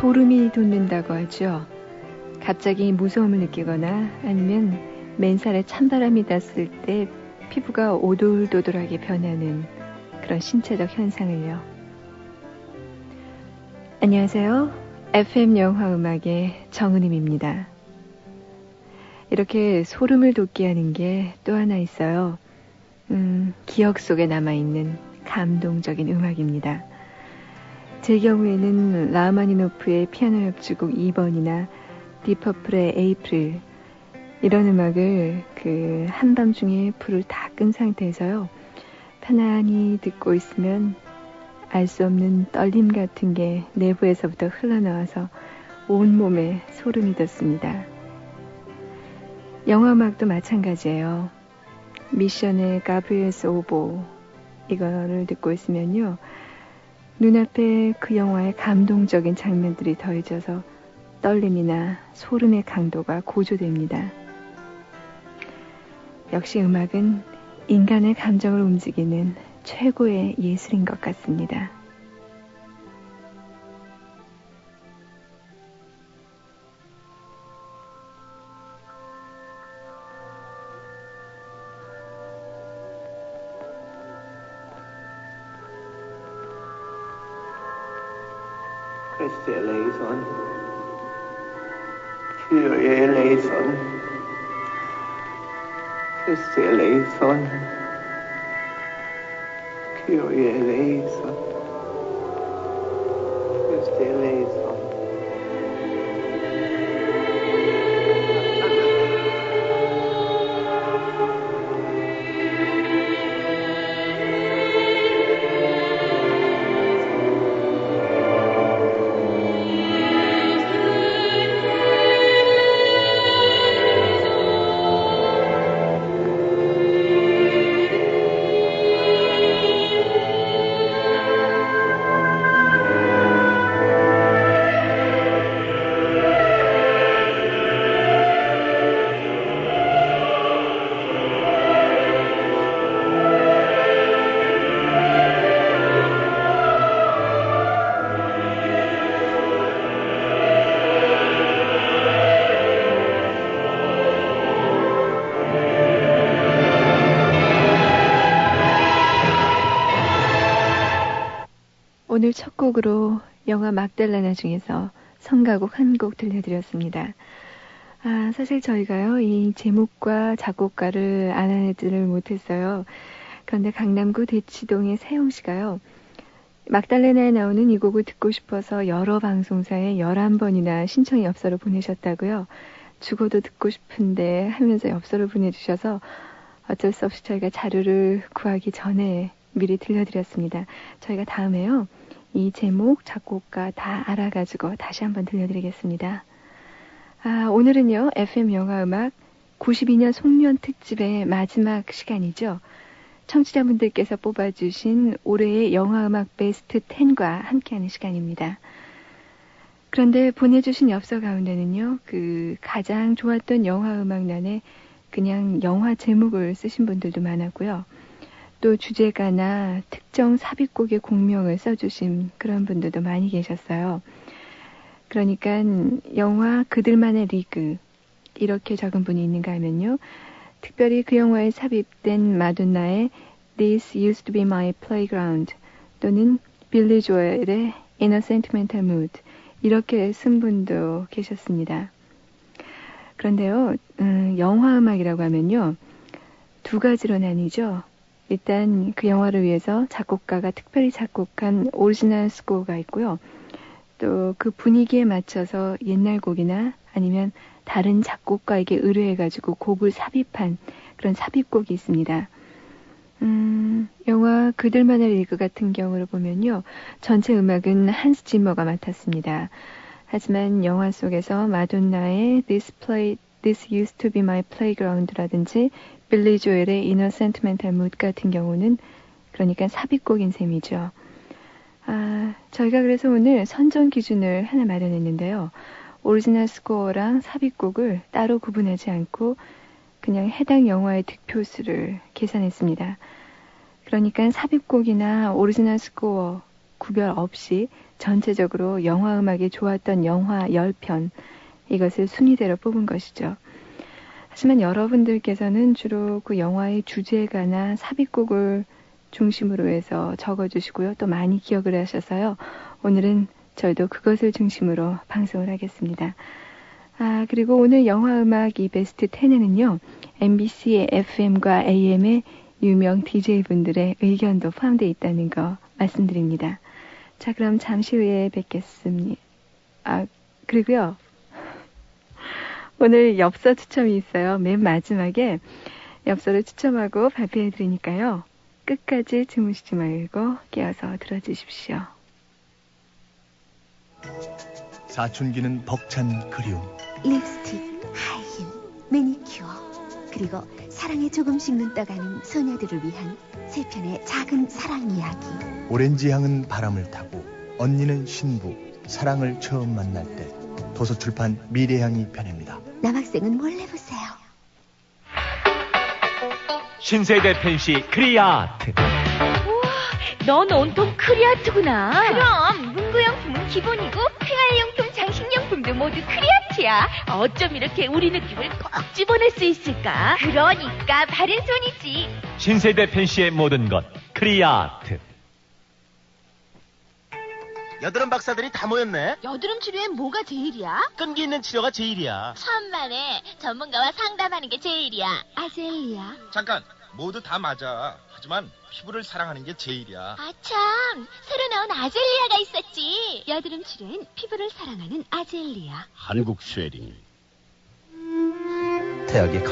소름이 돋는다고 하죠. 갑자기 무서움을 느끼거나 아니면 맨살에 찬바람이 닿았을 때 피부가 오돌도돌하게 변하는 그런 신체적 현상을요. 안녕하세요. FM 영화음악의 정은임입니다. 이렇게 소름을 돋게 하는 게 또 하나 있어요. 기억 속에 남아있는 감동적인 음악입니다. 제 경우에는 라흐마니노프의 피아노 협주곡 2번이나 디퍼플의 에이프릴, 이런 음악을 그 한밤중에 불을 다 끈 상태에서요, 편안히 듣고 있으면 알 수 없는 떨림 같은 게 내부에서부터 흘러나와서 온몸에 소름이 돋습니다. 영화음악도 마찬가지예요. 미션의 가브리엘스 오보, 이거를 듣고 있으면요, 눈앞에 그 영화의 감동적인 장면들이 더해져서 떨림이나 소름의 강도가 고조됩니다. 역시 음악은 인간의 감정을 움직이는 최고의 예술인 것 같습니다. Christe eleison, Kyrie eleison, Christe eleison, Kyrie eleison, Christe eleison. 오늘 첫 곡으로 영화 막달라나 중에서 성가곡 한 곡 들려드렸습니다. 사실 저희가요, 이 제목과 작곡가를 알아내지를 못했어요. 그런데 강남구 대치동의 세영씨가요, 막달라나에 나오는 이 곡을 듣고 싶어서 여러 방송사에 11번이나 신청 엽서를 보내셨다고요. 죽어도 듣고 싶은데 하면서 엽서를 보내주셔서 어쩔 수 없이 저희가 자료를 구하기 전에 미리 들려드렸습니다. 저희가 다음에요, 이 제목, 작곡가 다 알아가지고 다시 한번 들려드리겠습니다. 오늘은요, FM 영화음악 92년 송년 특집의 마지막 시간이죠. 청취자분들께서 뽑아주신 올해의 영화음악 베스트 10과 함께하는 시간입니다. 그런데 보내주신 엽서 가운데는요, 그 가장 좋았던 영화음악란에 그냥 영화 제목을 쓰신 분들도 많았고요. 또 주제가나 특정 삽입곡의 곡명을 써주신 그런 분들도 많이 계셨어요. 그러니까 영화 그들만의 리그, 이렇게 적은 분이 있는가 하면요, 특별히 그 영화에 삽입된 마돈나의 This Used to be my playground, 또는 빌리 조엘의 In a sentimental mood, 이렇게 쓴 분도 계셨습니다. 그런데요, 영화음악이라고 하면요, 두 가지로 나뉘죠. 일단 그 영화를 위해서 작곡가가 특별히 작곡한 오리지널 스코어가 있고요. 또 그 분위기에 맞춰서 옛날 곡이나 아니면 다른 작곡가에게 의뢰해가지고 곡을 삽입한 그런 삽입곡이 있습니다. 영화 그들만의 리그 같은 경우를 보면요, 전체 음악은 한스 짐머가 맡았습니다. 하지만 영화 속에서 마돈나의 This Used to be my playground라든지 빌리 조엘의 In a sentimental mood 같은 경우는 그러니까 삽입곡인 셈이죠. 저희가 그래서 오늘 선정 기준을 하나 마련했는데요. 오리지널 스코어랑 삽입곡을 따로 구분하지 않고 그냥 해당 영화의 득표수를 계산했습니다. 그러니까 삽입곡이나 오리지널 스코어 구별 없이 전체적으로 영화 음악이 좋았던 영화 10편, 이것을 순위대로 뽑은 것이죠. 하지만 여러분들께서는 주로 그 영화의 주제가나 삽입곡을 중심으로 해서 적어주시고요. 또 많이 기억을 하셔서요. 오늘은 저희도 그것을 중심으로 방송을 하겠습니다. 그리고 오늘 영화음악 이 베스트 10에는요. MBC의 FM과 AM의 유명 DJ분들의 의견도 포함되어 있다는 거 말씀드립니다. 자, 그럼 잠시 후에 뵙겠습니다. 그리고요. 오늘 엽서 추첨이 있어요. 맨 마지막에 엽서를 추첨하고 발표해드리니까요. 끝까지 주무시지 말고 깨어서 들어주십시오. 사춘기는 벅찬 그리움. 립스틱, 하이힐, 매니큐어, 그리고 사랑에 조금씩 눈 떠가는 소녀들을 위한 세 편의 작은 사랑 이야기. 오렌지 향은 바람을 타고 언니는 신부, 사랑을 처음 만날 때. 도서출판 미래향이 편입니다. 남학생은 몰래 보세요. 신세대 펜시 크리아트. 넌 온통 크리아트구나. 그럼 문구용품은 기본이고 생활용품, 장식용품도 모두 크리아트야. 어쩜 이렇게 우리 느낌을 꼭 집어낼 수 있을까? 그러니까 바른 손이지. 신세대 펜시의 모든 것 크리아트. 여드름 박사들이 다 모였네. 여드름 치료엔 뭐가 제일이야? 끈기 있는 치료가 제일이야. 천만에 전문가와 상담하는 게 제일이야. 아젤리아. 잠깐, 모두 다 맞아. 하지만 피부를 사랑하는 게 제일이야. 참, 새로 나온 아젤리아가 있었지. 여드름 치료엔 피부를 사랑하는 아젤리아. 한국 쉐링. 대학에 가?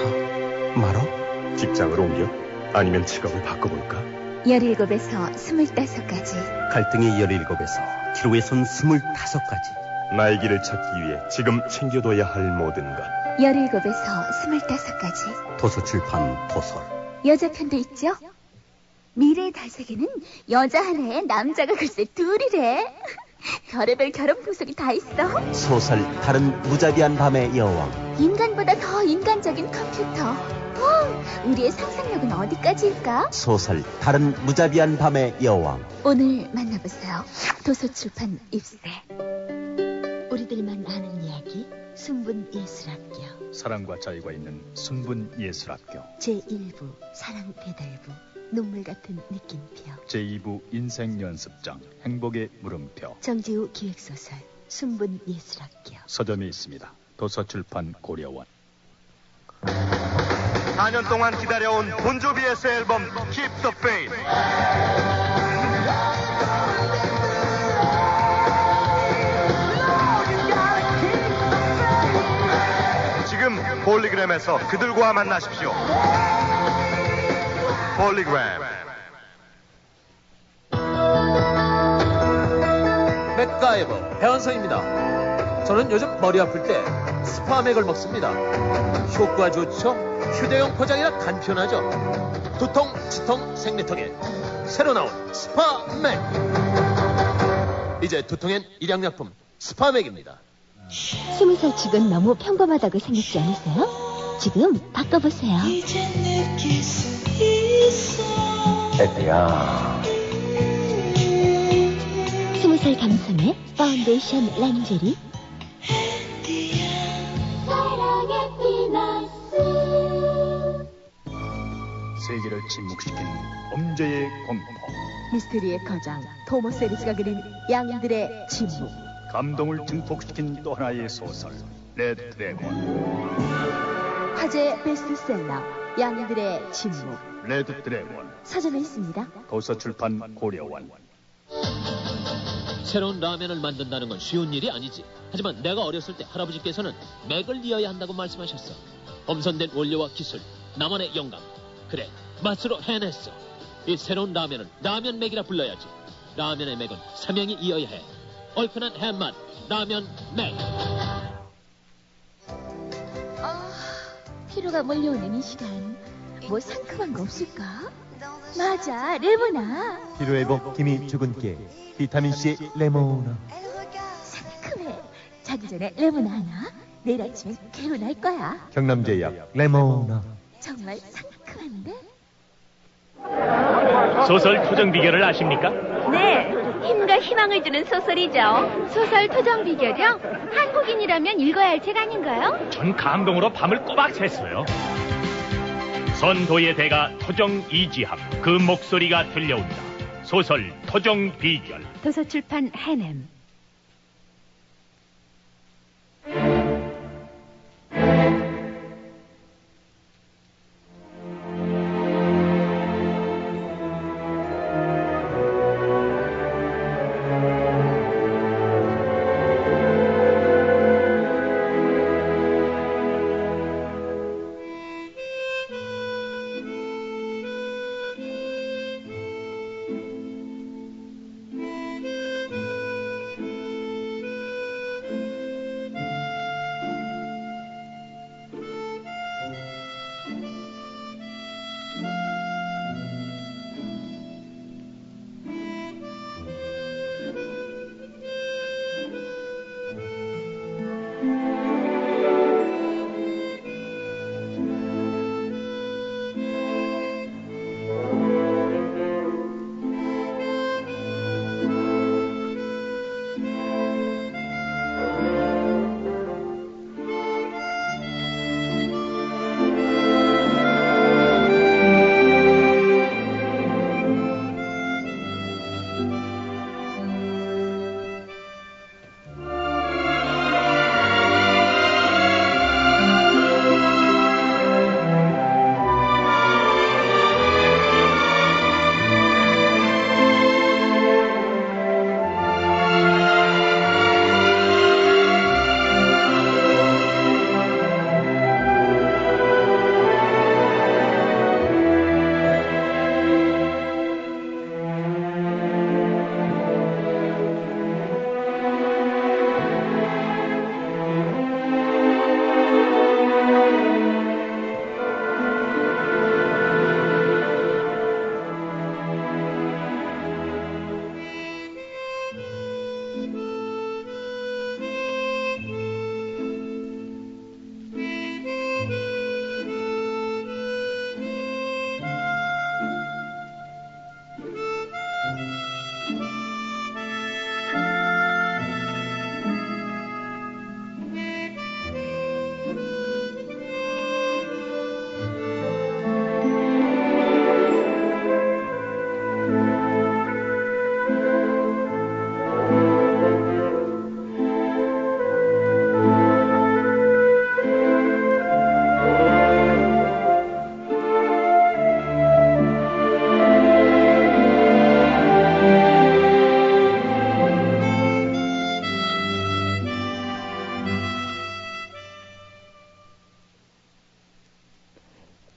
말어? 직장을 옮겨? 아니면 직업을 바꿔볼까? 17에서 25까지. 갈등이 17에서 기로에선 25가지. 나의 길을 찾기 위해 지금 챙겨둬야 할 모든 것. 17에서 25까지. 도서출판 도설. 여자 편도 있죠? 미래의 달색에는 여자 하나에 남자가 글쎄 둘이래. 별의별 결혼 풍속이 다 있어. 소설 다른 무자비한 밤의 여왕. 인간보다 더 인간적인 컴퓨터. 우리의 상상력은 어디까지일까? 소설 다른 무자비한 밤의 여왕. 오늘 만나보세요. 도서출판 입세. 우리들만 아는 이야기 순분예술학교. 사랑과 자유가 있는 순분예술학교. 제1부 사랑배달부 눈물 같은 느낌표. 제2부 인생연습장 행복의 물음표. 정지우 기획소설 순분예술학교. 서점에 있습니다. 도서출판 고려원. 4년 동안 기다려온 본조비의 새 앨범 Keep the Faith. 지금 폴리그램에서 그들과 만나십시오. 폴리그램. 맥가이버 배원성입니다. 저는 요즘 머리 아플 때 스파맥을 먹습니다. 효과 좋죠? 휴대용 포장이라 간편하죠. 두통, 치통, 생리통에 새로 나온 스파맥. 이제 두통엔 일양약품 스파맥입니다. 20살 치곤 너무 평범하다고 생각지 않으세요? 지금 바꿔보세요. 에드야. 20살 감성의 파운데이션 란제리. 세계를 침묵시킨 범죄의 공포. 미스테리의 거장 토머스 에리스가 그린 양들의 침묵. 감동을 증폭시킨 또 하나의 소설 레드 드래곤. 화제 베스트셀러 양들의 침묵. 레드 드래곤. 서점에 있습니다. 도서출판 고려원. 새로운 라면을 만든다는 건 쉬운 일이 아니지. 하지만 내가 어렸을 때 할아버지께서는 맥을 이어야 한다고 말씀하셨어. 엄선된 원료와 기술, 나만의 영감. 그래, 맛으로 해냈어. 이 새로운 라면은 라면 맥이라 불러야지. 라면의 맥은 삼형이 이어야 해. 얼큰한 해맛, 라면 맥. 피로가 몰려오는 이 시간, 뭐 상큼한 거 없을까? 맞아, 레모나. 피로회복 힘이 죽은 깨 비타민C 레모나. 상큼해. 자기 전에 레모나 하나. 내일 아침엔 개운할 거야. 경남제약 레모나. 정말 상큼한데? 소설 표정 비결을 아십니까? 네, 힘과 희망을 주는 소설이죠. 소설 토정 비결이요? 한국인이라면 읽어야 할 책 아닌가요? 전 감동으로 밤을 꼬박 샜어요. 선도의 대가 토정 이지함, 그 목소리가 들려온다. 소설 토정 비결. 도서출판 해냄.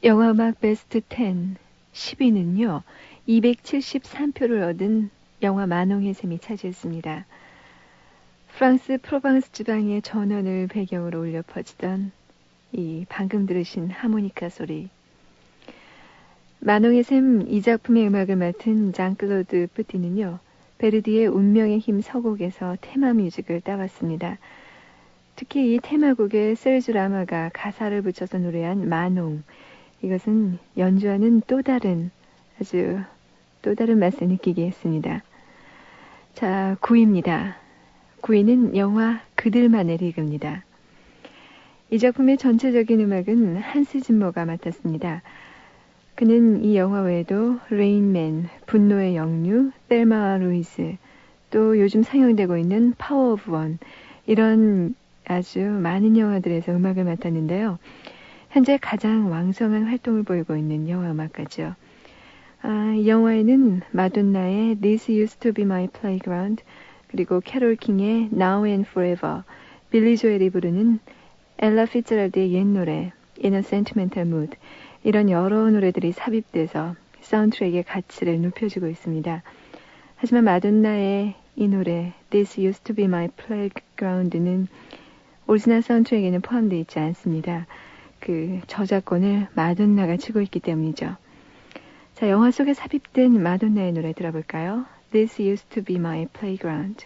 영화음악 베스트 10 10위는요. 273표를 얻은 영화 마농의 샘이 차지했습니다. 프랑스 프로방스 지방의 전원을 배경으로 울려 퍼지던 이 방금 들으신 하모니카 소리. 마농의 샘 이 작품의 음악을 맡은 장클로드 뿌티는요. 베르디의 운명의 힘 서곡에서 테마 뮤직을 따왔습니다. 특히 이 테마곡에 세르주 라마가 가사를 붙여서 노래한 마농, 이것은 연주하는 아주 또 다른 맛을 느끼게 했습니다. 자, 9위입니다. 9위는 영화 그들만의 리그입니다. 이 작품의 전체적인 음악은 한스 짐머가 맡았습니다. 그는 이 영화 외에도 레인맨, 분노의 영유, 셀마 루이스, 또 요즘 상영되고 있는 파워 오브 원, 이런 아주 많은 영화들에서 음악을 맡았는데요. 현재 가장 왕성한 활동을 보이고 있는 영화 음악가죠. 이 영화에는 마돈나의 This Used to Be My Playground, 그리고 캐롤 킹의 Now and Forever, 빌리 조엘이 부르는 엘라 피츠제럴드의 옛 노래 In a Sentimental Mood, 이런 여러 노래들이 삽입돼서 사운드트랙의 가치를 높여주고 있습니다. 하지만 마돈나의 이 노래 This Used to Be My Playground는 오리지널 사운드트랙에는 포함되어 있지 않습니다. 그 저작권을 마돈나가 쥐고 있기 때문이죠. 자, 영화 속에 삽입된 마돈나의 노래 들어볼까요? This used to be my playground.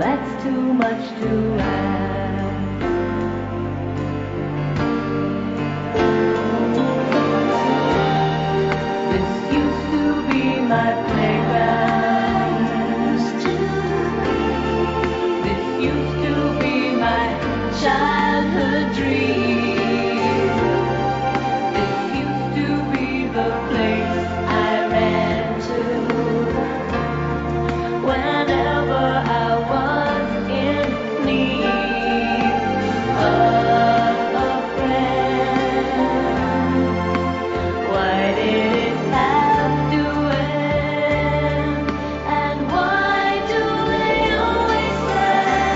that's too much to ask. This used to be my playground. This used to be my childhood dream. This used to be the place I ran to whenever I was in need of a friend. Why did it have to end? And why do they always say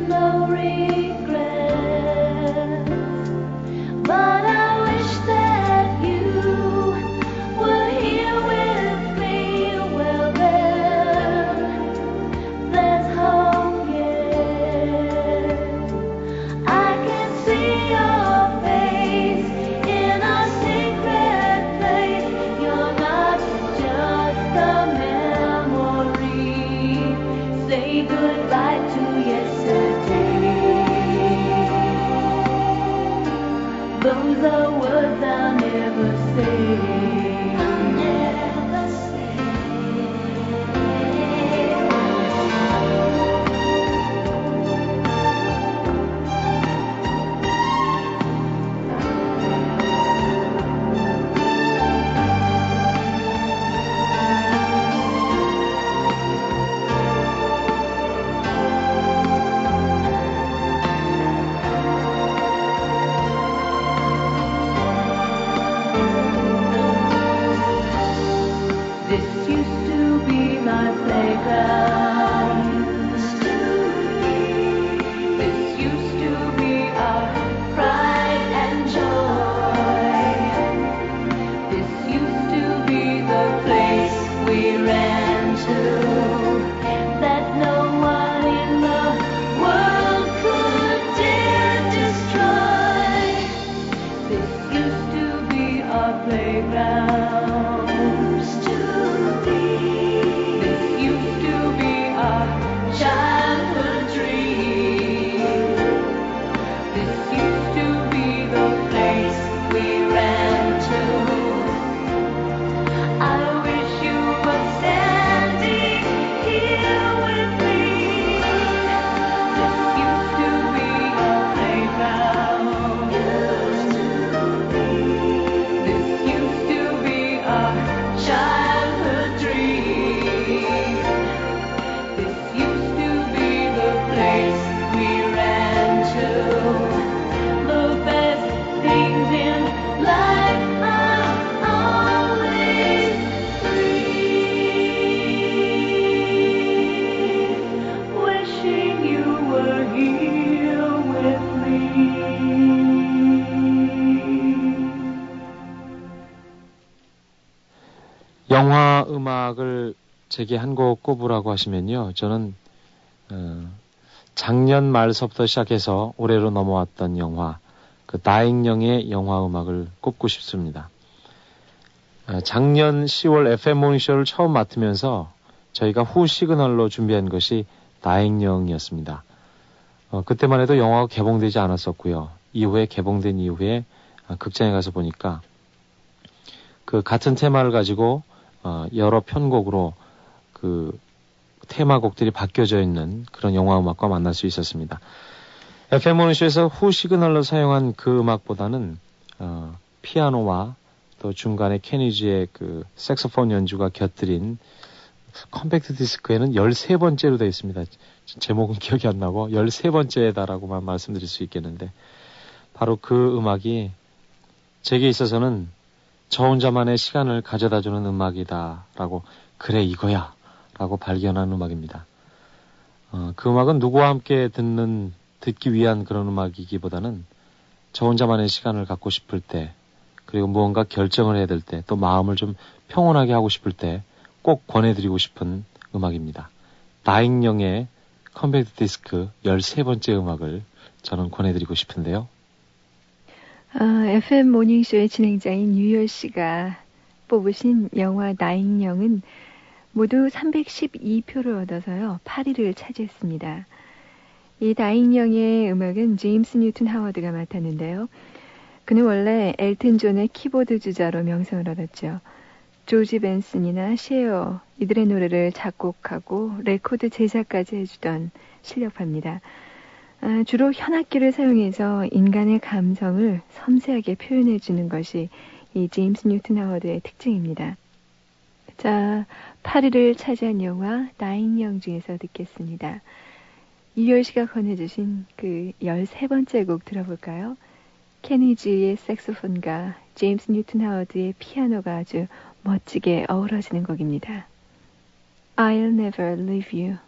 no regrets? But I wish that you were here with me. Well then, there's hope yet. I can see your face in a secret place. You're not just a memory. Say goodbye to yesterday. Those are words I'll never say. I'll never say. This used to be my playground. This used to be our pride and joy. This used to be the place we ran to, that no one in the world could dare destroy. This used to be our playground. This used to be our childhood dream. This used to be the place we ran to. I wish you were standing here with me. This used to be our playground. This used to be our childhood dream. This used to be the place we ran to. The best things in life are always free. Wishing you were here with me. 영화 음악을 제게 한 곡 꼽으라고 하시면요. 저는 작년 말서부터 시작해서 올해로 넘어왔던 영화, 그 다잉영의 영화 음악을 꼽고 싶습니다. 작년 10월 FM 모닝쇼를 처음 맡으면서 저희가 후 시그널로 준비한 것이 다잉영이었습니다. 그때만 해도 영화가 개봉되지 않았었고요. 이후에 개봉된 이후에 극장에 가서 보니까 그 같은 테마를 가지고 여러 편곡으로 그 테마곡들이 바뀌어져 있는 그런 영화 음악과 만날 수 있었습니다. FM 모닝쇼에서 후 시그널로 사용한 그 음악보다는 피아노와 또 중간에 케니지의 그 색소폰 연주가 곁들인 컴팩트 디스크에는 13번째로 되어 있습니다. 제목은 기억이 안 나고 13번째다라고만 말씀드릴 수 있겠는데, 바로 그 음악이 제게 있어서는 저 혼자만의 시간을 가져다주는 음악이다라고, 그래 이거야 라고 발견한 음악입니다. 그 음악은 누구와 함께 듣기 위한 그런 음악이기보다는 저 혼자만의 시간을 갖고 싶을 때, 그리고 무언가 결정을 해야 될 때, 또 마음을 좀 평온하게 하고 싶을 때 꼭 권해드리고 싶은 음악입니다. 다잉영의 컴팩트 디스크 13번째 음악을 저는 권해드리고 싶은데요. FM 모닝쇼의 진행자인 유열 씨가 뽑으신 영화 다잉영은 모두 312표를 얻어서요. 8위를 차지했습니다. 이 다잉영의 음악은 제임스 뉴튼 하워드가 맡았는데요. 그는 원래 엘튼 존의 키보드 주자로 명성을 얻었죠. 조지 벤슨이나 셰어 이들의 노래를 작곡하고 레코드 제작까지 해주던 실력파입니다. 주로 현악기를 사용해서 인간의 감성을 섬세하게 표현해주는 것이 이 제임스 뉴튼 하워드의 특징입니다. 자, 8위를 차지한 영화 다잉영 중에서 듣겠습니다. 이효 씨가 권해주신 그 13번째 곡 들어볼까요? 케니지의 색소폰과 제임스 뉴튼 하워드의 피아노가 아주 멋지게 어우러지는 곡입니다. I'll never leave you.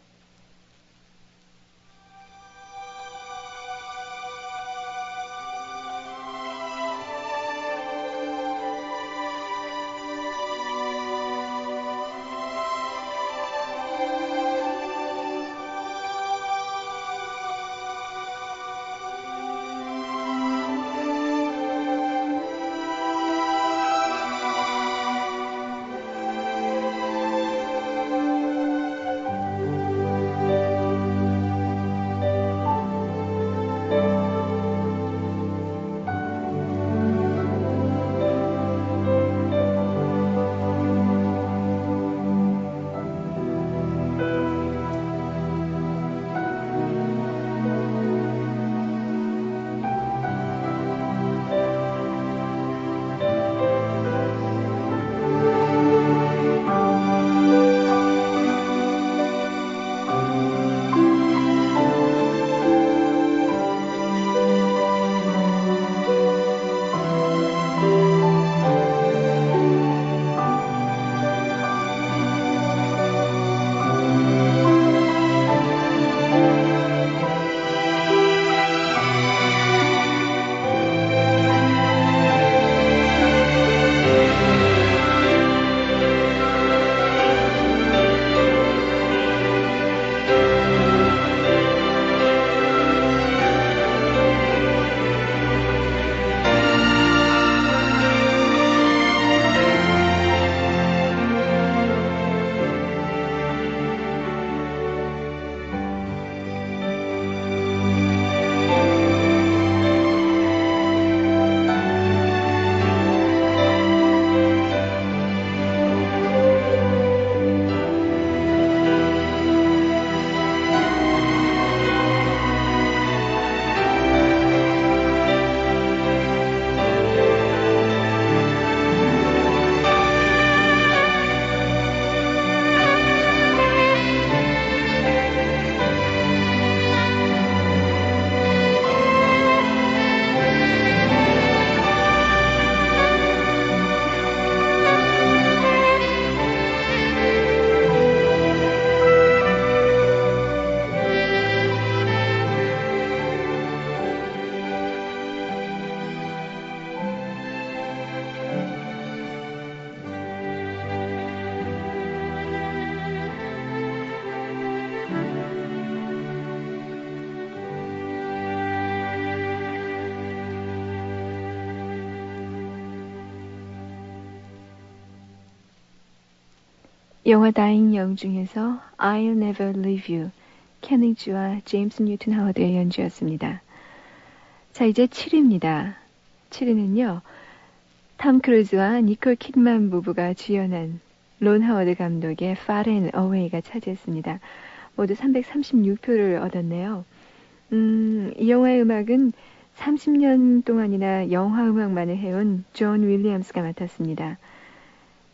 영화 다잉영 중에서 I'll Never Leave You, 케니지와 제임스 뉴튼 하워드의 연주였습니다. 자, 이제 7위입니다. 7위는요. 톰 크루즈와 니콜 킥만 부부가 주연한 론 하워드 감독의 Far and Away가 차지했습니다. 모두 336표를 얻었네요. 이 영화의 음악은 30년 동안이나 영화 음악만을 해온 존 윌리엄스가 맡았습니다.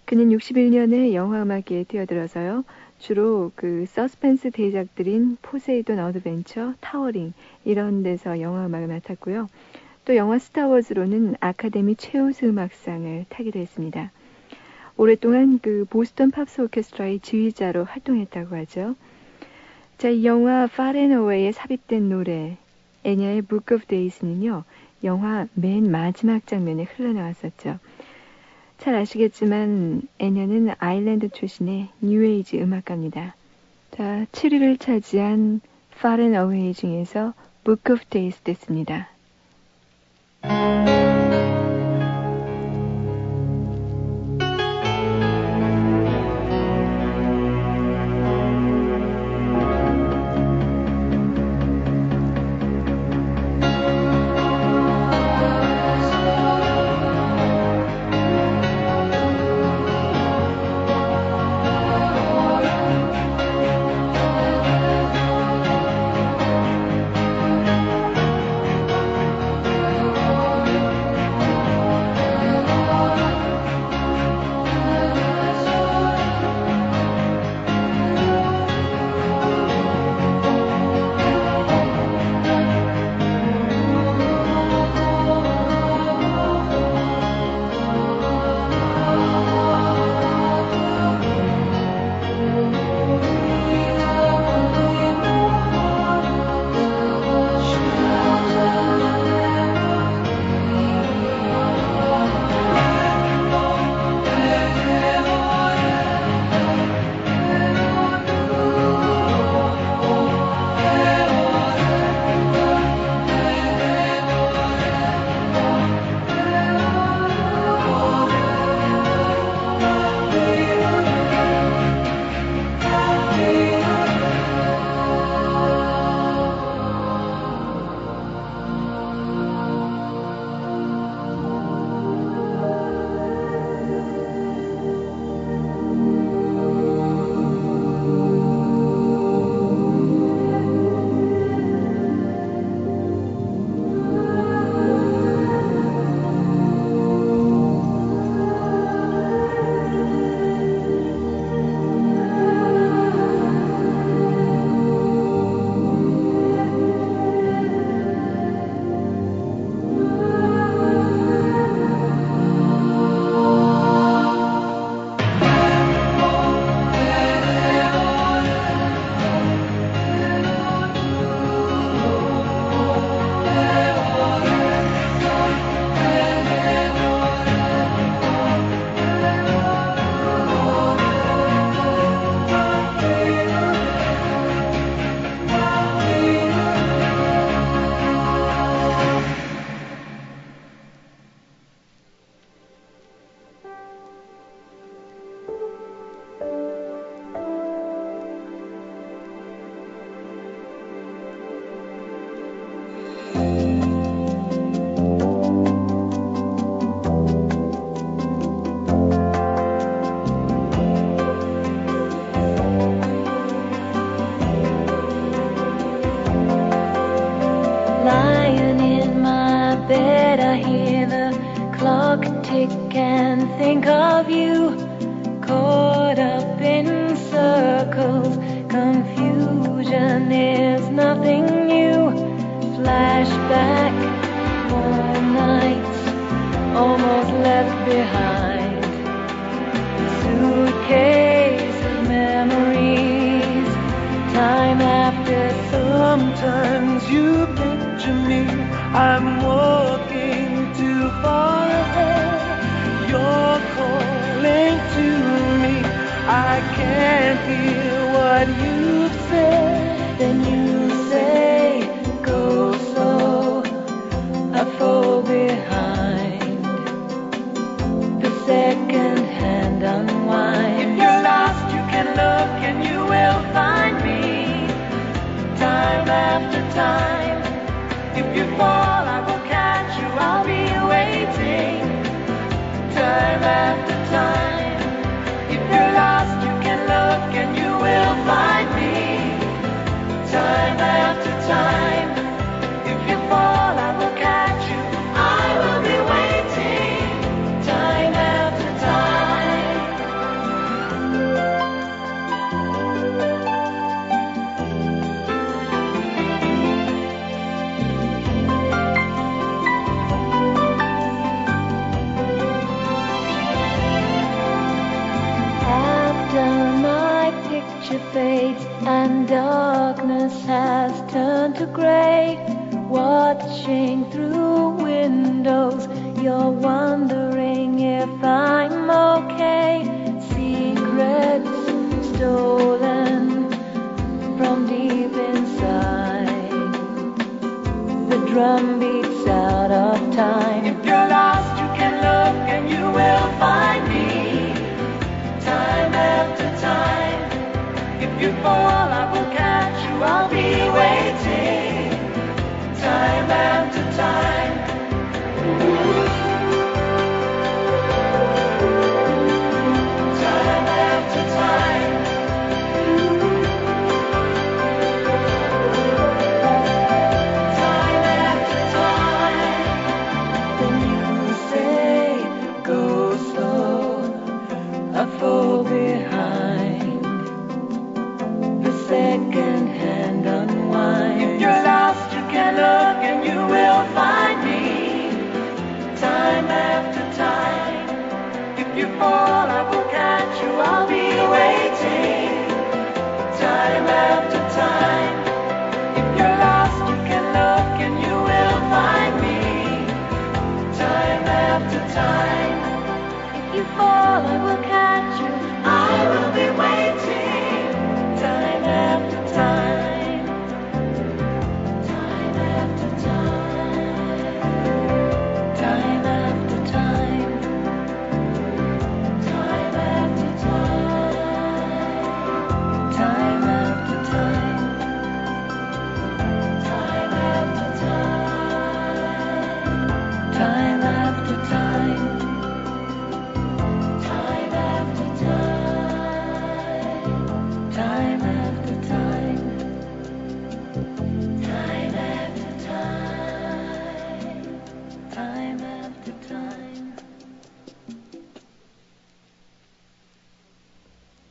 그는 61년에 영화 음악계에 뛰어들어서요. 주로 그 서스펜스 대작들인 포세이돈 어드벤처, 타워링 이런 데서 영화 음악을 맡았고요. 또 영화 스타워즈로는 아카데미 최우수 음악상을 타기도 했습니다. 오랫동안 그 보스턴 팝스 오케스트라의 지휘자로 활동했다고 하죠. 자, 이 영화 Far and Away에 삽입된 노래 애냐의 Book of Days는요. 영화 맨 마지막 장면에 흘러나왔었죠. 잘 아시겠지만 애냐는 아일랜드 출신의 뉴에이지 음악가입니다. 자, 7위를 차지한 Far and Away 중에서 Book of Days 됐습니다. frantic and think of you, caught up in circles. Confusion is nothing new. Flashback, warm nights, almost left behind. Suitcase of memories, time after. Sometimes you picture me, I'm walking too far ahead. You're calling to me, I can't hear what you've said. Then you say, go slow, I fall behind. The second hand unwind. If you're lost, you can look and you will find me. Time after time. If you fall, I will catch you, I'll be waiting. Time after time. If you're lost, you can look and you will find me. Time after time. If you fall, I will catch you, I will be waiting. Time after time. Fades and darkness has turned to gray. Watching through windows, you're wondering if I'm okay. Secrets stolen from deep inside. The drum beats out of time. If you're lost, you can look and you will find me. Time after time. If you fall, I will catch you, I'll be waiting. Time after time. Time after time. Time after time. Then you say, go slow, I fall behind. Second hand unwind. If you're lost, you can look and you will find me. Time after time. If you fall, I will catch you, I'll be waiting. Time after time. If you're lost, you can look and you will find me. Time after time. If you fall, I will catch you, I will be waiting. Time after time. Time after time. Time after time. Time after time. Time after time. Time after time. Time after time. Time after time. Time after time. Time after time. Time after time.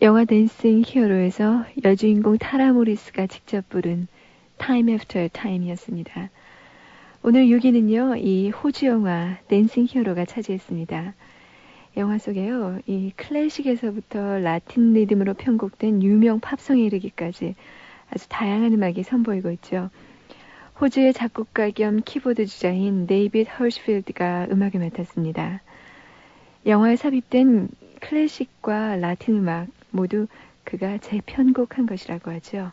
영화 댄싱 히어로에서 여주인공 타라 모리스가 직접 부른 Time After Time이었습니다. 오늘 6위는요, 이 호주 영화 댄싱 히어로가 차지했습니다. 영화 속에요, 이 클래식에서부터 라틴 리듬으로 편곡된 유명 팝송에 이르기까지 아주 다양한 음악이 선보이고 있죠. 호주의 작곡가 겸 키보드 주자인 데이빗 헐스필드가 음악을 맡았습니다. 영화에 삽입된 클래식과 라틴 음악 모두 그가 재편곡한 것이라고 하죠.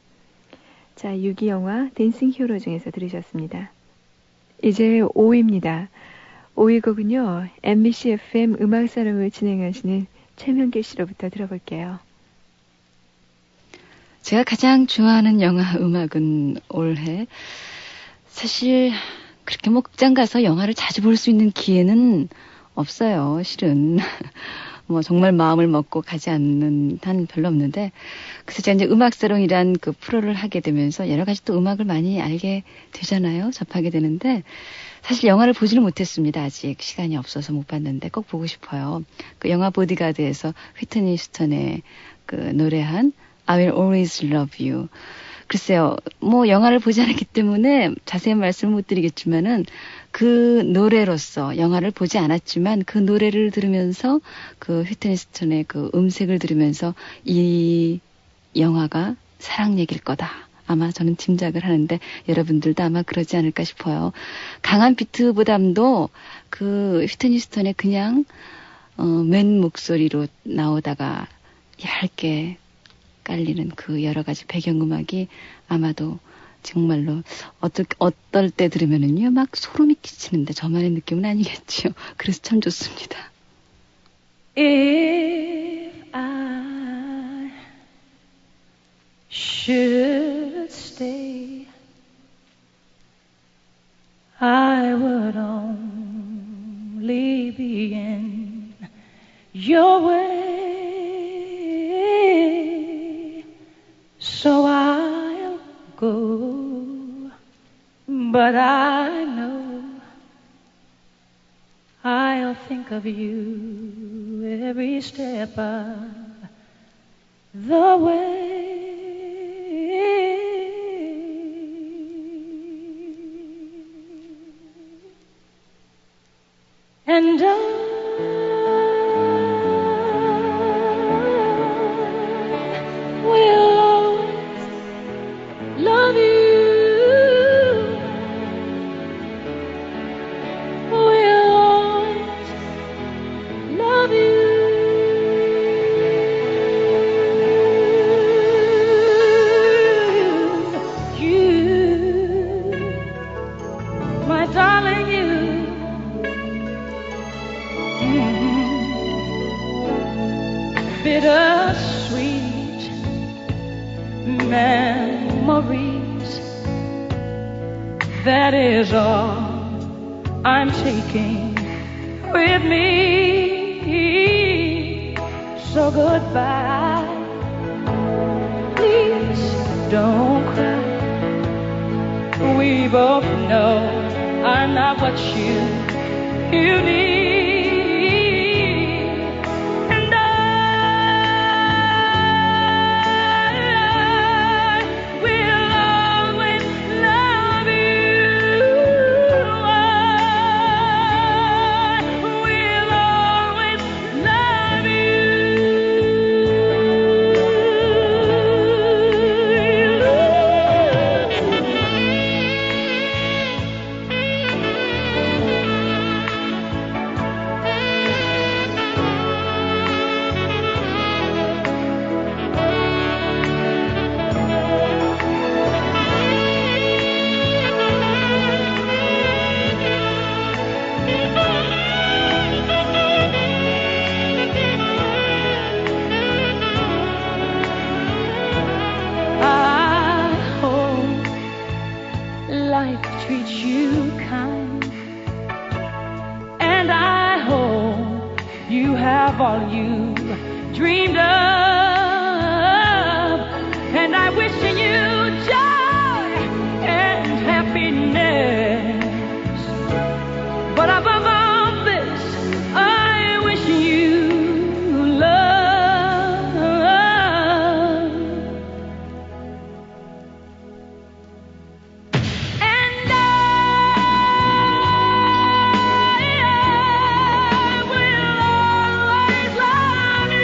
자, 6위 영화 댄싱 히어로 중에서 들으셨습니다. 이제 5위입니다. 5위 곡은요, MBC FM 음악사랑을 진행하시는 최명길 씨로부터 들어볼게요. 제가 가장 좋아하는 영화 음악은 올해 사실 그렇게 뭐 극장 가서 영화를 자주 볼 수 있는 기회는 없어요, 실은. 뭐 정말 마음을 먹고 가지 않는 한 별로 없는데, 그래서 제가 이제 음악사롱이란 그 프로를 하게 되면서 여러 가지 또 음악을 많이 알게 되잖아요. 접하게 되는데, 사실 영화를 보지는 못했습니다. 아직 시간이 없어서 못 봤는데 꼭 보고 싶어요. 그 영화 보디가드에서 휘트니 휴스턴의 그 노래한 I will always love you. 글쎄요, 뭐 영화를 보지 않았기 때문에 자세한 말씀을 못 드리겠지만은 그 노래로서 영화를 보지 않았지만 그 노래를 들으면서 그 휘트니 휴스턴의 그 음색을 들으면서 이 영화가 사랑 얘기일 거다. 아마 저는 짐작을 하는데 여러분들도 아마 그러지 않을까 싶어요. 강한 비트보담도 그 휘트니 휴스턴의 그냥 맨 목소리로 나오다가 얇게 깔리는 그 여러 가지 배경음악이 아마도 정말로 어떨 때 들으면은요 막 소름이 끼치는데 저만의 느낌은 아니겠죠. 그래서 참 좋습니다. If I should stay, I would only be in your way, so I'll go, but I know I'll think of you every step of the way. And I will always love you. Will always love you. You, my darling, you. Bittersweet memories, that is all I'm taking with me. So goodbye, please don't cry. We both know I'm not what you need. All you dreamed of, and I wish you joy and happiness. But above all this, I wish you love. And I will always love you.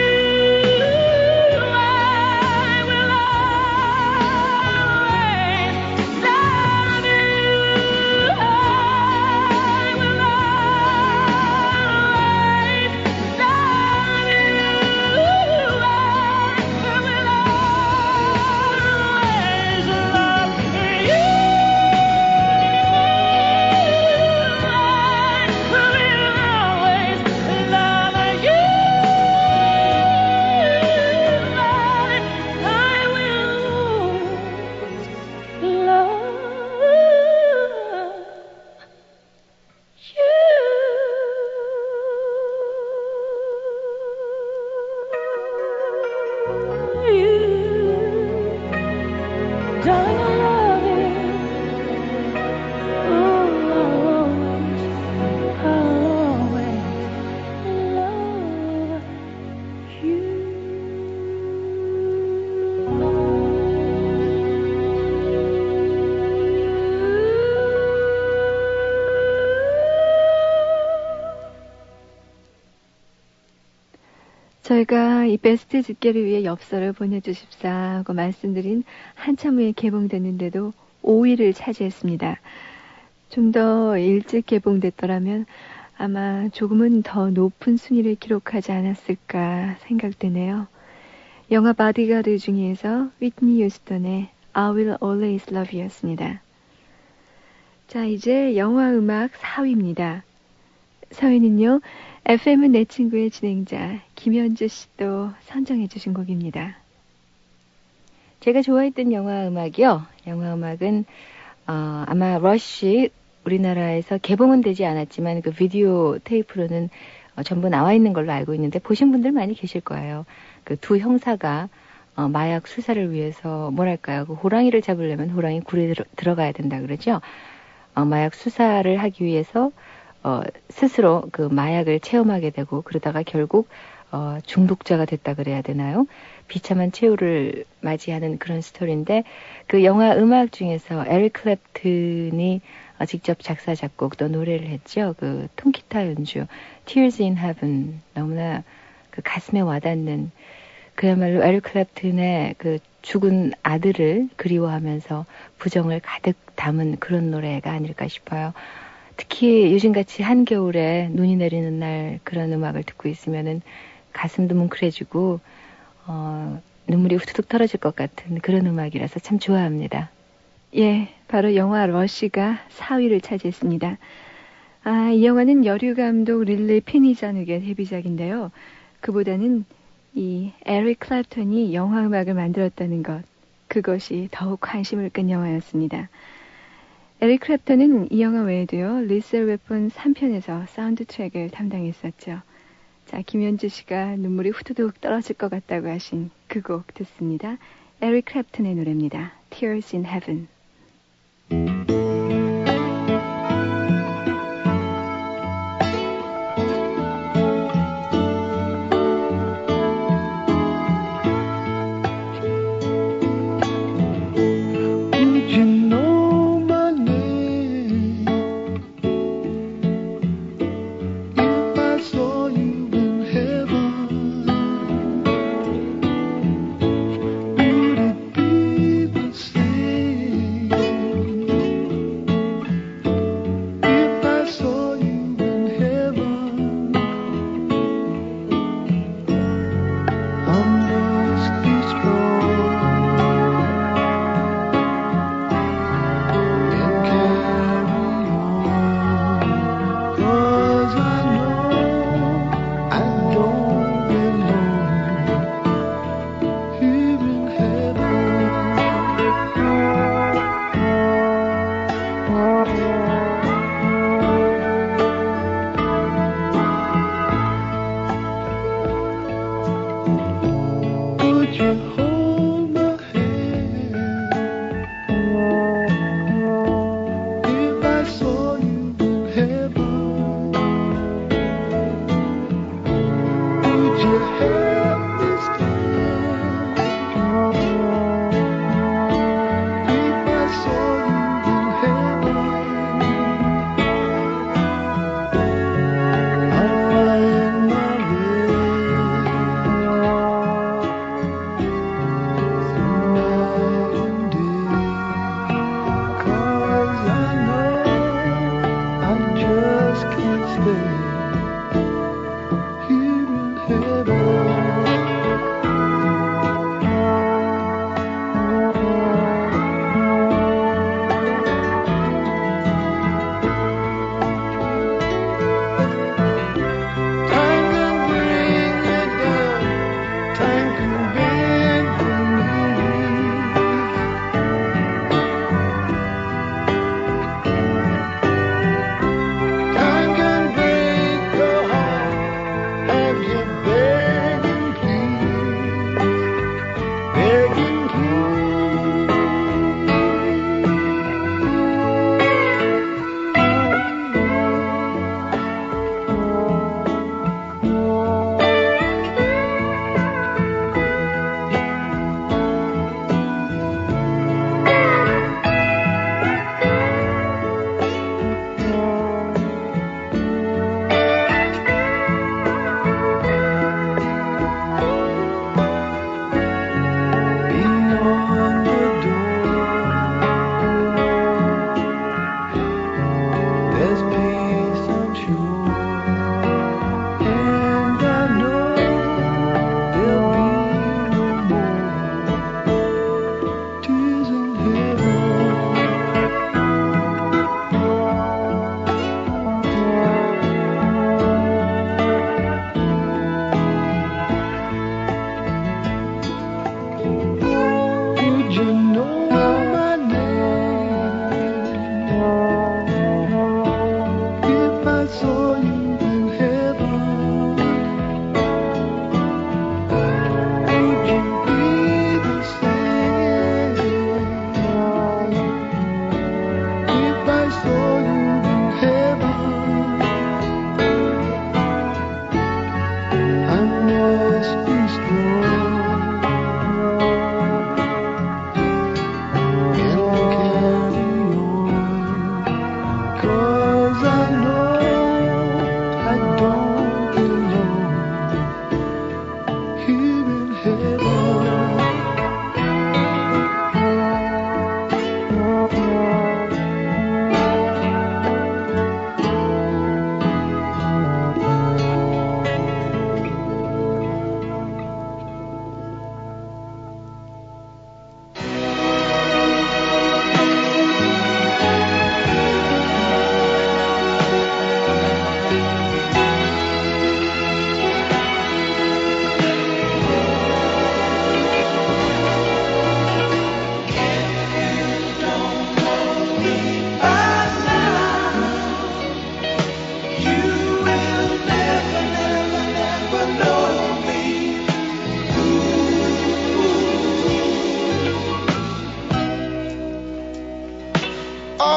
Darling, I love you. Oh, I'll always love you. 저희가 이 베스트 집계를 위해 엽서를 보내주십사 하고 말씀드린 한참 후에 개봉됐는데도 5위를 차지했습니다. 좀 더 일찍 개봉됐더라면 아마 조금은 더 높은 순위를 기록하지 않았을까 생각되네요. 영화 바디가드 중에서 휘트니 휴스턴의 I Will Always Love You였습니다. 자, 이제 영화 음악 4위입니다. 4위는요. FM은 내 친구의 진행자 김현주 씨도 선정해 주신 곡입니다. 제가 좋아했던 영화 음악이요. 영화 음악은 아마 러쉬 우리나라에서 개봉은 되지 않았지만 그 비디오 테이프로는 전부 나와 있는 걸로 알고 있는데 보신 분들 많이 계실 거예요. 그 두 형사가 마약 수사를 위해서 뭐랄까요. 그 호랑이를 잡으려면 호랑이 굴에 들어가야 된다 그러죠. 마약 수사를 하기 위해서 스스로 그 마약을 체험하게 되고 그러다가 결국 중독자가 됐다 그래야 되나요? 비참한 최후를 맞이하는 그런 스토리인데 그 영화 음악 중에서 에릭 클랩튼이 직접 작사 작곡 또 노래를 했죠. 그 통기타 연주 Tears in Heaven 너무나 그 가슴에 와닿는 그야말로 에릭 클랩튼의 그 죽은 아들을 그리워하면서 부정을 가득 담은 그런 노래가 아닐까 싶어요. 특히 요즘같이 한겨울에 눈이 내리는 날 그런 음악을 듣고 있으면은 가슴도 뭉클해지고 눈물이 후두둑 떨어질 것 같은 그런 음악이라서 참 좋아합니다. 예, 바로 영화 러쉬가 4위를 차지했습니다. 이 영화는 여류 감독 릴리 피니자눅의 데뷔작인데요. 그보다는 이 에릭 클랩턴이 영화 음악을 만들었다는 것, 그것이 더욱 관심을 끈 영화였습니다. 에릭 클랩턴은 이 영화 외에도요, 리셀 웨폰 3편에서 사운드 트랙을 담당했었죠. 자, 김현주 씨가 눈물이 후두둑 떨어질 것 같다고 하신 그 곡 듣습니다. 에릭 클랩턴의 노래입니다. Tears in Heaven. Would it be the same?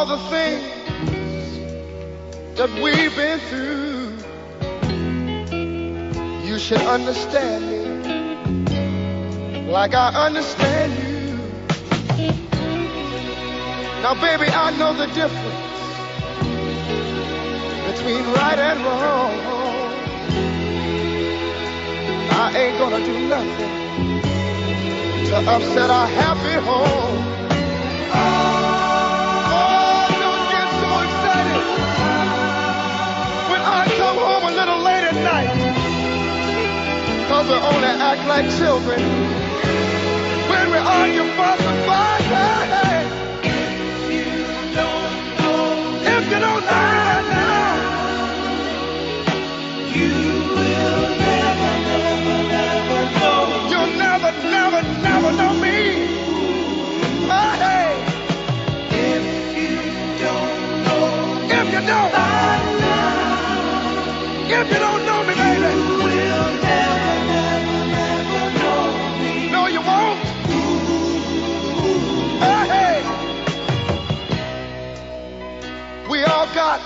all the things that we've been through, you should understand me like I understand you. Now, baby, I know the difference between right and wrong. I ain't gonna do nothing to upset our happy home. Oh, don't get so excited when I come home a little late at night, 'cause we only act like children when we argue, fuss, and fight. Hey, if you don't know me right now, you will never, never, never know. You'll never, never, never know me. Oh, hey. If you don't know, if you don't, if you don't know me, baby, you will never, never, never know me. No, you won't. Oh, hey. We all got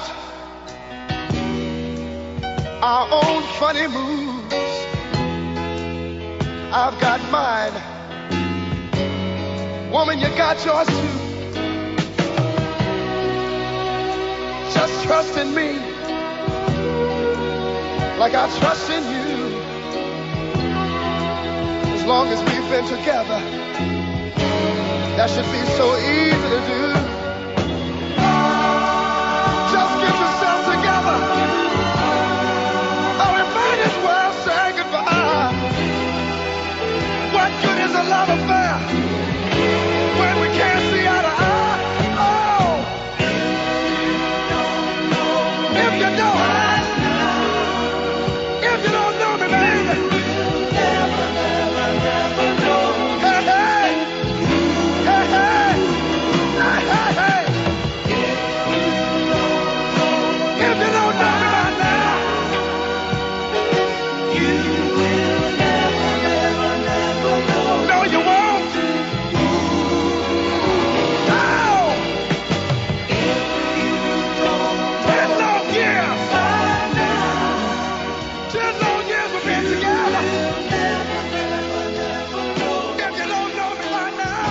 our own funny moves. I've got mine. Woman, you got yours too. Just trust in me like I trust in you. As long as we've been together, that should be so easy to do. Just get yourself together, or we might as well say goodbye. What good is a love affair when we can't see eye to eye? Oh, if you don't know me, baby, you'll never, never, never know. Hey, hey, hey, hey, hey, hey, hey. If you don't know me by now, you will never, never, never know. No, you won't. No. 10 long years. 10 long years we've been together. If you don't know me by now,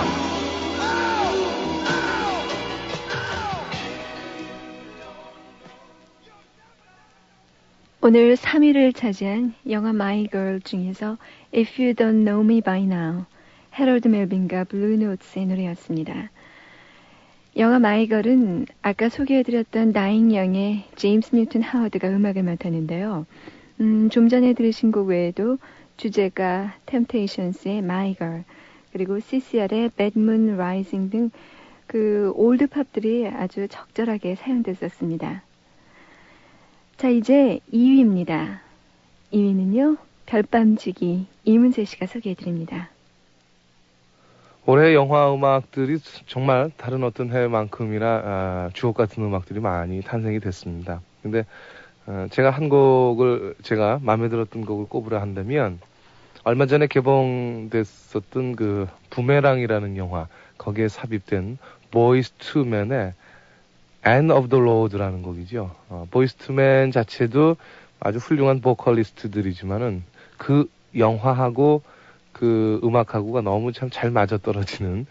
오늘 3위를 차지한 영화 My Girl 중에서 If You Don't Know Me By Now, 해럴드 멜빈과 블루 노츠의 노래였습니다. 영화 My Girl은 아까 소개해드렸던 나인 영의 제임스 뉴튼 하워드가 음악을 맡았는데요. 좀 전에 들으신 곡 외에도 주제가 템테이션스의 My Girl, 그리고 CCR의 Bad Moon Rising 등 그 올드 팝들이 아주 적절하게 사용됐었습니다. 자, 이제 2위입니다. 2위는요, 별밤지기 이문세 씨가 소개해드립니다. 올해 영화 음악들이 정말 다른 어떤 해만큼이나 주옥 같은 음악들이 많이 탄생이 됐습니다. 근데 제가 한 곡을, 제가 마음에 들었던 곡을 꼽으려 한다면 얼마 전에 개봉됐었던 그 부메랑이라는 영화, 거기에 삽입된 보이스 투 맨의 End of the Road라는 곡이죠. 보이스 투 맨 자체도 아주 훌륭한 보컬리스트들이지만은 그 영화하고 그 음악하고가 너무 참 잘 맞아떨어지는,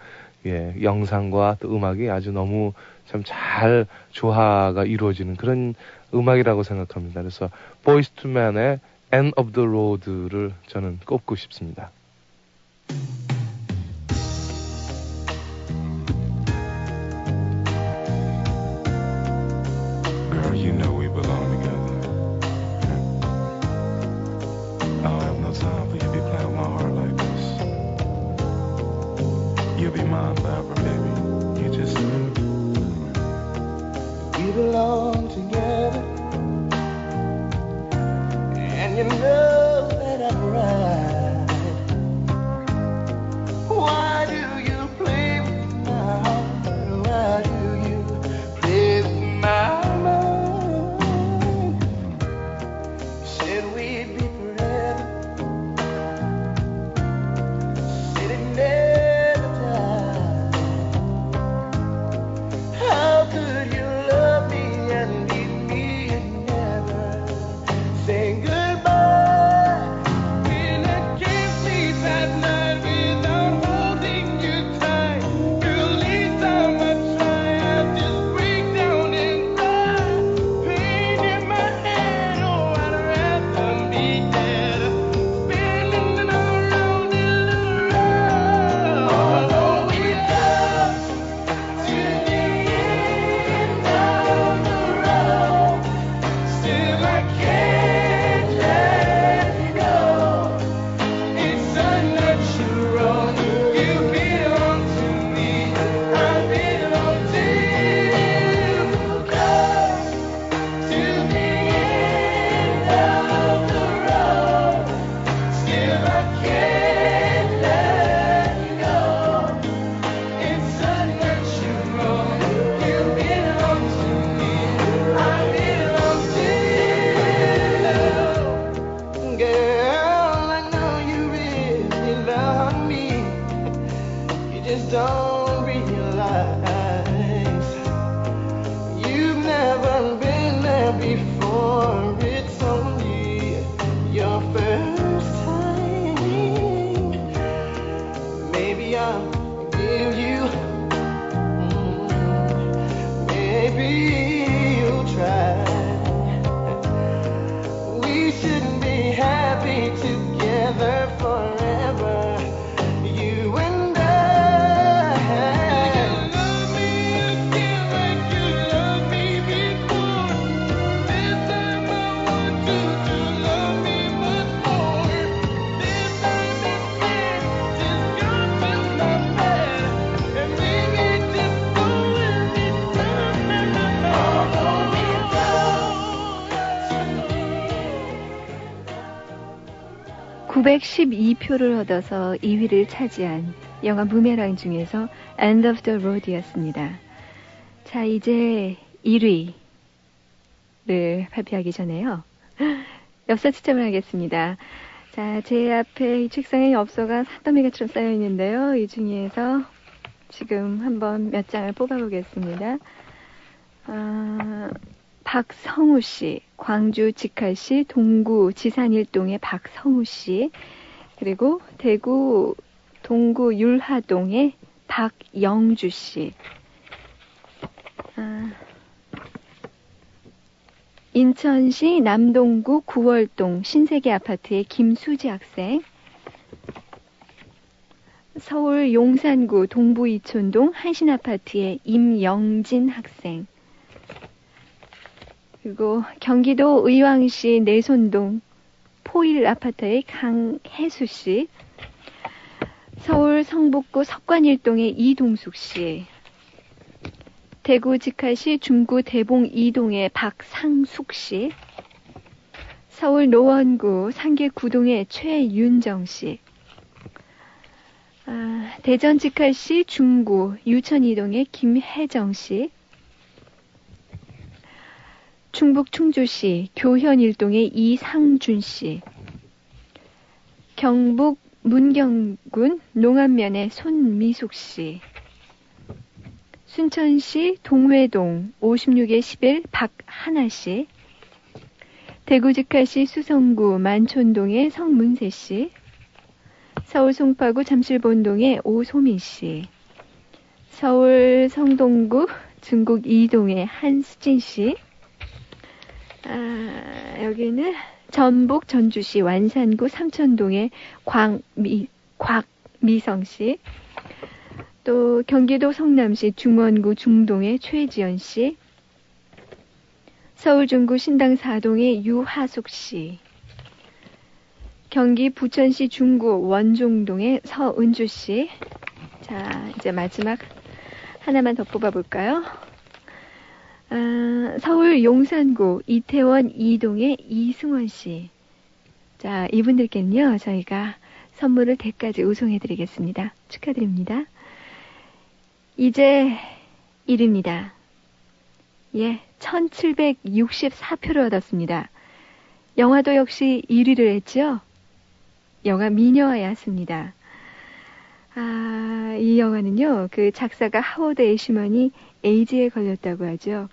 예, 영상과 또 음악이 아주 너무 참 잘 조화가 이루어지는 그런 음악이라고 생각합니다. 그래서 보이스 투 맨의 End of the Road를 저는 꼽고 싶습니다. You know we belong together. I don't have no time for you to be playing with my heart like this. You'll be mine forever, baby. You just we belong together, and you know that I'm right. Why do you play with my heart? Why do you play with my mind? You said we'd be forever, said it never died. How could don't realize you've never been there before. It's only your first time. Maybe I'll give you, maybe you'll try. We should be happy together forever, you and I. Love me again like you loved me before. This time I want you to love me much more. This time instead, just come with my bed, and maybe just go with me time and hold me down. 912표를 얻어서 2위를 차지한 영화 무메랑 중에서 End of the Road이었습니다. 자, 이제 1위를 발표하기 전에요. 엽서 추첨을 하겠습니다. 자, 제 앞에 이 책상에 엽서가 산더미가처럼 쌓여 있는데요. 이 중에서 지금 한번 몇 장을 뽑아보겠습니다. 박성우 씨, 광주 직할시 동구 지산일동의 박성우 씨, 그리고 대구 동구 율하동의 박영주 씨, 인천시 남동구 구월동 신세계 아파트의 김수지 학생, 서울 용산구 동부 이촌동 한신아파트의 임영진 학생, 그리고 경기도 의왕시 내손동 포일 아파트의 강혜수 씨, 서울 성북구 석관일동의 이동숙 씨, 대구 직할시 중구 대봉 2동의 박상숙 씨, 서울 노원구 상계구동의 최윤정 씨, 대전 직할시 중구 유천 2동의 김혜정 씨, 충북 충주시 교현 1동의 이상준 씨, 경북 문경군 농안면의 손미숙 씨, 순천시 동회동 56의 11 박하나 씨, 대구 직할시 수성구 만촌동의 성문세 씨, 서울 송파구 잠실본동의 오소민 씨, 서울 성동구 중국 2동의 한수진 씨, 여기는 전북 전주시 완산구 삼천동의 곽미성 씨, 또 경기도 성남시 중원구 중동의 최지연 씨, 서울 중구 신당 4동의 유하숙 씨, 경기 부천시 중구 원종동의 서은주 씨. 자, 이제 마지막 하나만 더 뽑아볼까요? 서울 용산구 이태원 2동의 이승원 씨. 자, 이분들께는요, 저희가 선물을 100가지 우송해드리겠습니다. 축하드립니다. 이제 1위입니다. 예, 1764표를 얻었습니다. 영화도 역시 1위를 했죠? 영화 미녀와 야수입니다. 이 영화는요, 그 작사가 하워드 애시먼이 에이즈에 걸렸다고 하죠.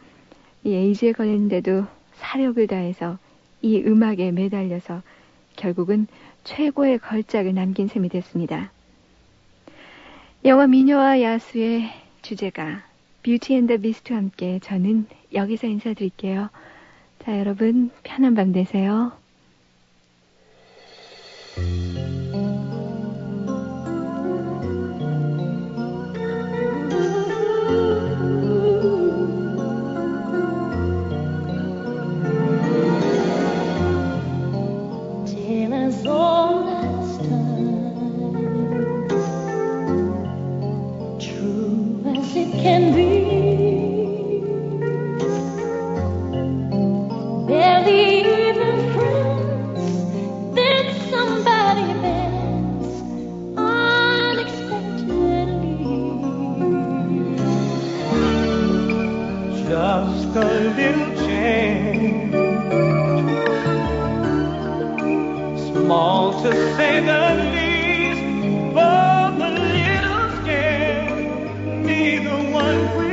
이 에이즈에 걸렸는데도 사력을 다해서 이 음악에 매달려서 결국은 최고의 걸작을 남긴 셈이 됐습니다. 영화 미녀와 야수의 주제가 뷰티 앤 더 비스트와 함께 저는 여기서 인사드릴게요. 자, 여러분 편한 밤 되세요. Can be barely even friends, then somebody bends unexpectedly. Just a little change, small to say the least, but a little scared. one.